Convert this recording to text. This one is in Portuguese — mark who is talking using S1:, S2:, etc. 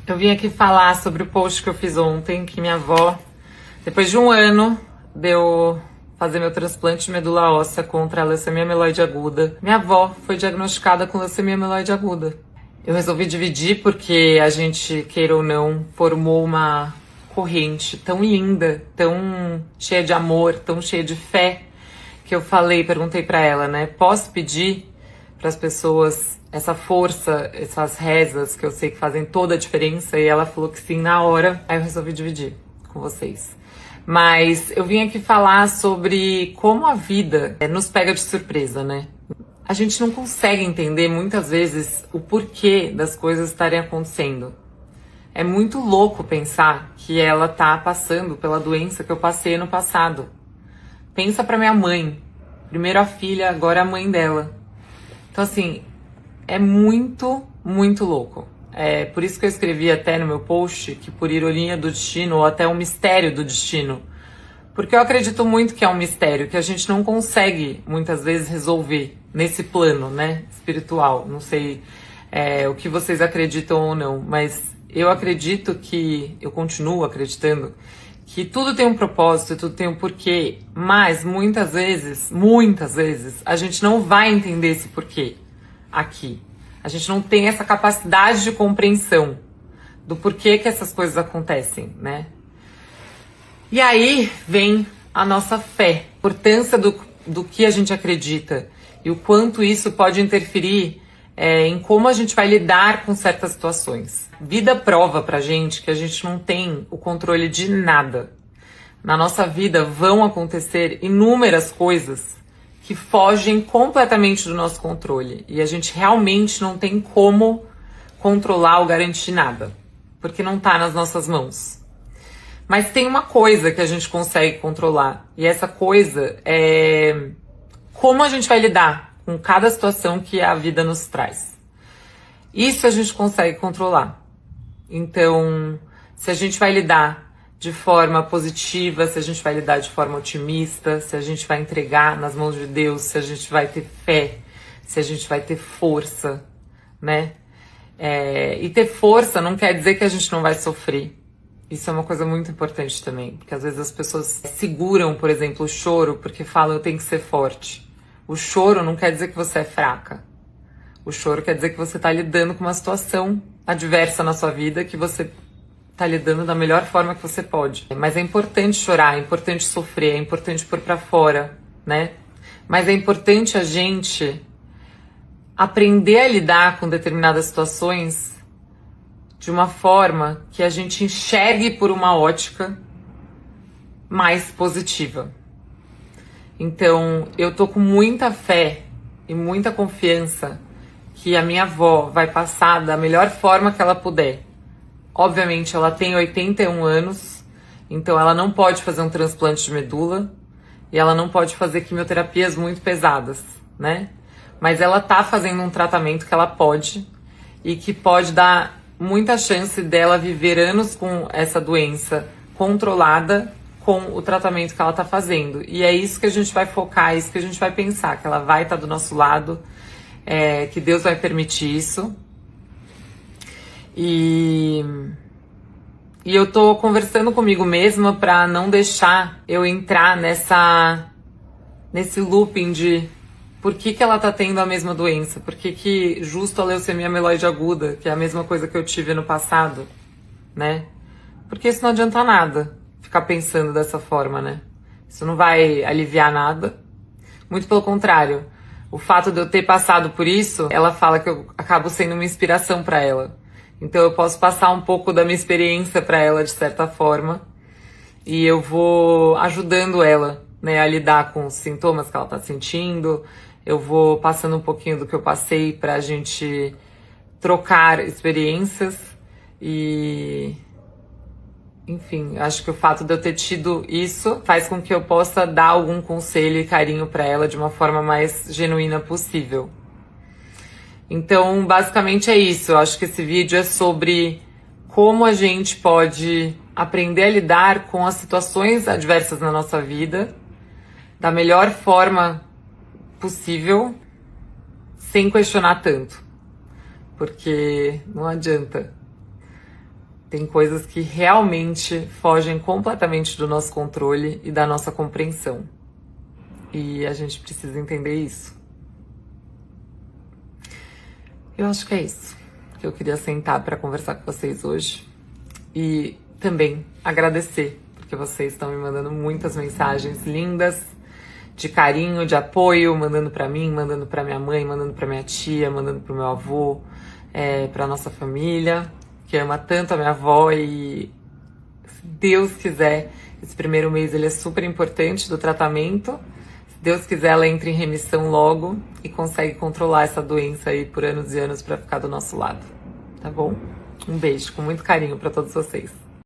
S1: Eu vim aqui falar sobre o post que eu fiz ontem, que minha avó, depois de um ano, deu fazer meu transplante de medula óssea contra a leucemia amiloide aguda. Minha avó foi diagnosticada com leucemia amiloide aguda. Eu resolvi dividir porque a gente, queira ou não, formou uma corrente tão linda, tão cheia de amor, tão cheia de fé, que eu perguntei pra ela, né? Posso pedir para as pessoas essa força, essas rezas que eu sei que fazem toda a diferença? E ela falou que sim na hora. Aí eu resolvi dividir com vocês. Mas eu vim aqui falar sobre como a vida nos pega de surpresa, né? A gente não consegue entender muitas vezes o porquê das coisas estarem acontecendo. É muito louco pensar que ela tá passando pela doença que eu passei no passado. Pensa pra minha mãe. Primeiro a filha, agora a mãe dela. Então, assim, é muito, muito louco. É por isso que eu escrevi até no meu post que por ironia do destino, ou até um mistério do destino. Porque eu acredito muito que é um mistério que a gente não consegue, muitas vezes, resolver nesse plano, né, espiritual. Não sei o que vocês acreditam ou não, mas eu acredito que, eu continuo acreditando, que tudo tem um propósito, tudo tem um porquê, mas muitas vezes, a gente não vai entender esse porquê aqui. A gente não tem essa capacidade de compreensão do porquê que essas coisas acontecem, né? E aí vem a nossa fé, a importância do que a gente acredita e o quanto isso pode interferir em como a gente vai lidar com certas situações. Vida prova pra gente que a gente não tem o controle de nada. Na nossa vida vão acontecer inúmeras coisas que fogem completamente do nosso controle e a gente realmente não tem como controlar ou garantir nada, porque não tá nas nossas mãos. Mas tem uma coisa que a gente consegue controlar, e essa coisa é como a gente vai lidar com cada situação que a vida nos traz. Isso a gente consegue controlar. Então, se a gente vai lidar de forma positiva, se a gente vai lidar de forma otimista, se a gente vai entregar nas mãos de Deus, se a gente vai ter fé, se a gente vai ter força, né? E ter força não quer dizer que a gente não vai sofrer. Isso é uma coisa muito importante também, porque às vezes as pessoas seguram, por exemplo, o choro porque falam eu tenho que ser forte. O choro não quer dizer que você é fraca. O choro quer dizer que você está lidando com uma situação adversa na sua vida, que você está lidando da melhor forma que você pode. Mas é importante chorar, é importante sofrer, é importante pôr pra fora, né? Mas é importante a gente aprender a lidar com determinadas situações de uma forma que a gente enxergue por uma ótica mais positiva. Então, eu tô com muita fé e muita confiança que a minha avó vai passar da melhor forma que ela puder. Obviamente, ela tem 81 anos, então ela não pode fazer um transplante de medula e ela não pode fazer quimioterapias muito pesadas, né? Mas ela tá fazendo um tratamento que ela pode e que pode dar muita chance dela viver anos com essa doença controlada com o tratamento que ela tá fazendo. E é isso que a gente vai focar, é isso que a gente vai pensar, que ela vai estar do nosso lado, que Deus vai permitir isso. E eu tô conversando comigo mesma pra não deixar eu entrar nesse looping de por que ela tá tendo a mesma doença, por que justo a leucemia amiloide aguda, que é a mesma coisa que eu tive no passado, né? Porque isso não adianta nada, ficar pensando dessa forma, né? Isso não vai aliviar nada. Muito pelo contrário, o fato de eu ter passado por isso, ela fala que eu acabo sendo uma inspiração pra ela. Então eu posso passar um pouco da minha experiência pra ela de certa forma e eu vou ajudando ela, né, a lidar com os sintomas que ela tá sentindo. Eu vou passando um pouquinho do que eu passei pra gente trocar experiências e, enfim, acho que o fato de eu ter tido isso faz com que eu possa dar algum conselho e carinho pra ela de uma forma mais genuína possível. Então, basicamente é isso. Eu acho que esse vídeo é sobre como a gente pode aprender a lidar com as situações adversas na nossa vida da melhor forma possível, sem questionar tanto. Porque não adianta. tem coisas que realmente fogem completamente do nosso controle e da nossa compreensão. E a gente precisa entender isso. Eu acho que é isso que eu queria sentar para conversar com vocês hoje. E também agradecer, porque vocês estão me mandando muitas mensagens lindas, de carinho, de apoio, mandando para mim, mandando para minha mãe, mandando para minha tia, mandando para o meu avô, para nossa família, que ama tanto a minha avó. E se Deus quiser, esse primeiro mês ele é super importante do tratamento. Se Deus quiser, ela entra em remissão logo e consegue controlar essa doença aí por anos e anos para ficar do nosso lado, tá bom? Um beijo com muito carinho para todos vocês.